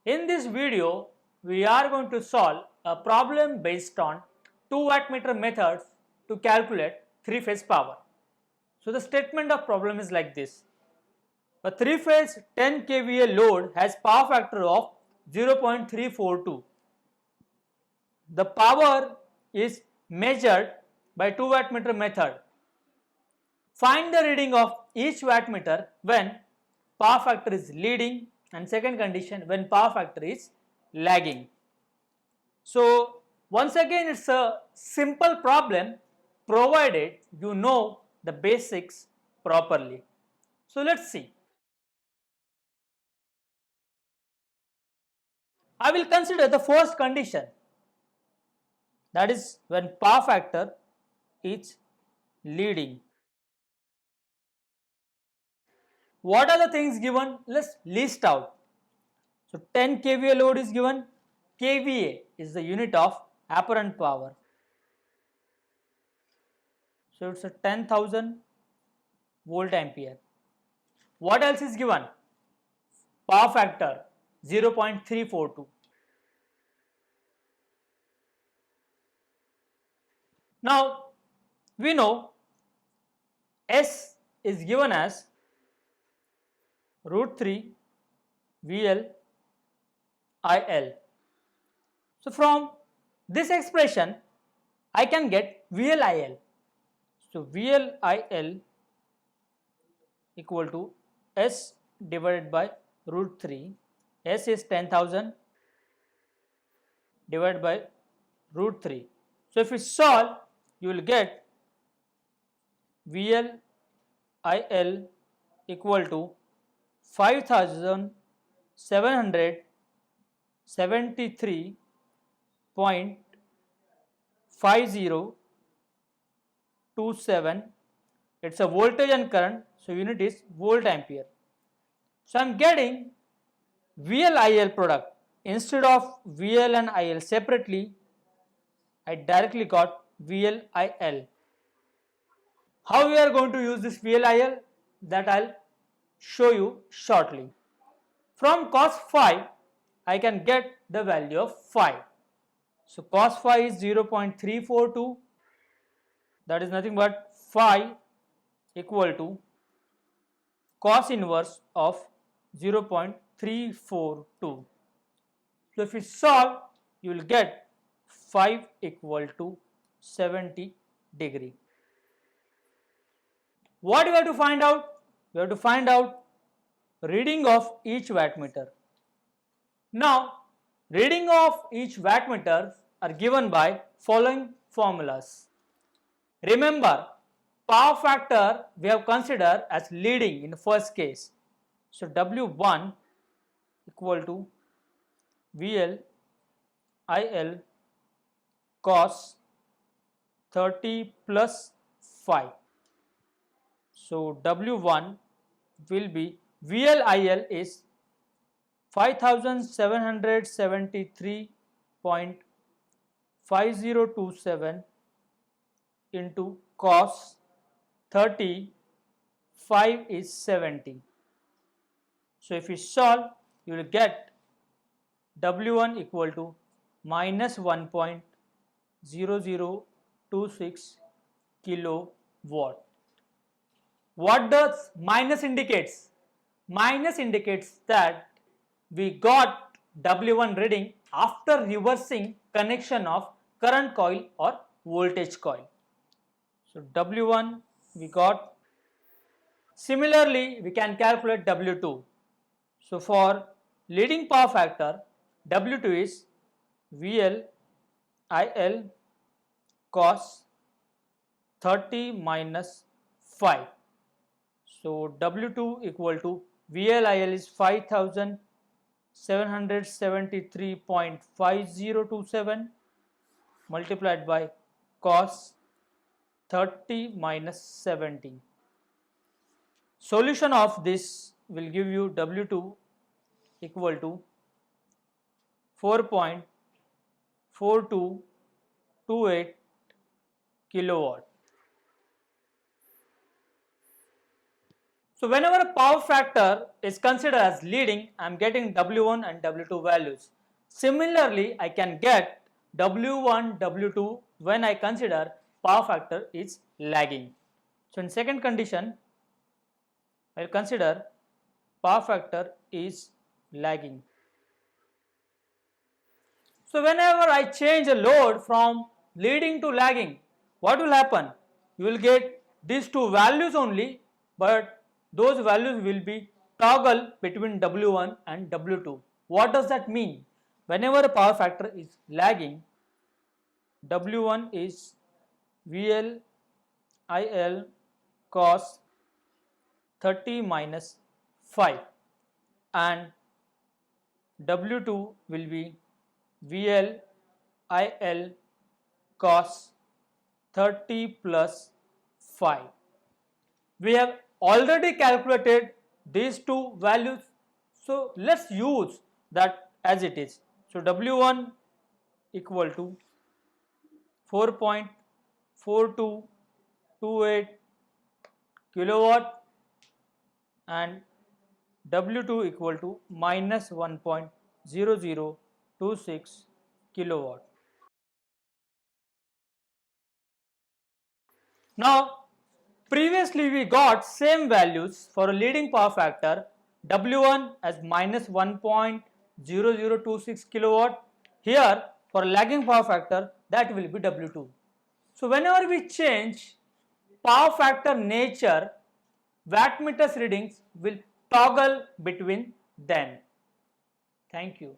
In this video, we are going to solve a problem based on 2 wattmeter methods to calculate 3-phase power. So the statement of problem is like this. A 3-phase 10 kVA load has power factor of 0.342. The power is measured by 2 wattmeter method. Find the reading of each wattmeter when power factor is leading, and second condition when power factor is lagging. So once again, it's a simple problem provided you know the basics properly. So let's see. I will consider the first condition, that is when power factor is leading. What are the things given? Let's list out. So 10 kVA load is given. kVA is the unit of apparent power. So it's a 10,000 volt ampere. What else is given? Power factor 0.342. Now we know S is given as root 3 VL IL. So from this expression I can get VL IL. So VL IL equal to S divided by root 3. S is 10,000 divided by root 3. So if we solve, you will get VL IL equal to 5773.5027. It's a voltage and current, so unit is volt ampere. So I am getting VL IL product. Instead of VL and IL separately, I directly got VL IL. How we are going to use this VL IL, that I'll show you shortly. From cos phi, I can get the value of phi. So cos phi is 0.342. That is nothing but phi equal to cos inverse of 0.342. So if we solve, you will get phi equal to 70 degree. What we have to find out? We have to find out reading of each wattmeter. Now, reading of each wattmeter are given by following formulas. Remember, power factor we have considered as leading in the first case. So W1 equal to VL IL cos 30 plus phi. So W1 will be VLIL is 5773.5027 into cos 30, 5 is 70. So if we solve, you will get W1 equal to minus 1.0026 kilowatt. What does minus indicates? Minus indicates that we got W1 reading after reversing connection of current coil or voltage coil. So W1 we got. Similarly, we can calculate W2. So for leading power factor, W2 is VL IL cos 30 minus 5. So W2 equal to VLIL is 5773.5027 multiplied by cos 30 minus 70. Solution of this will give you W2 equal to 4.4228 kilowatt. So whenever a power factor is considered as leading, I am getting W1 and W2 values. Similarly, I can get W1, W2 when I consider power factor is lagging. So in second condition, I will consider power factor is lagging. So whenever I change a load from leading to lagging, what will happen? You will get these two values only, but those values will be toggle between W1 and W2. What does that mean? Whenever a power factor is lagging, W1 is VL IL cos 30 minus 5 and W2 will be VL IL cos 30 plus 5. We have already calculated these two values, so let's use that as it is. So W1 equal to 4.4228 kilowatt and W2 equal to minus 1.0026 kilowatt. Now, previously we got same values for a leading power factor, W1 as minus 1.0026 kilowatt. Here for a lagging power factor, that will be W2. So whenever we change power factor nature, wattmeter's readings will toggle between them. Thank you.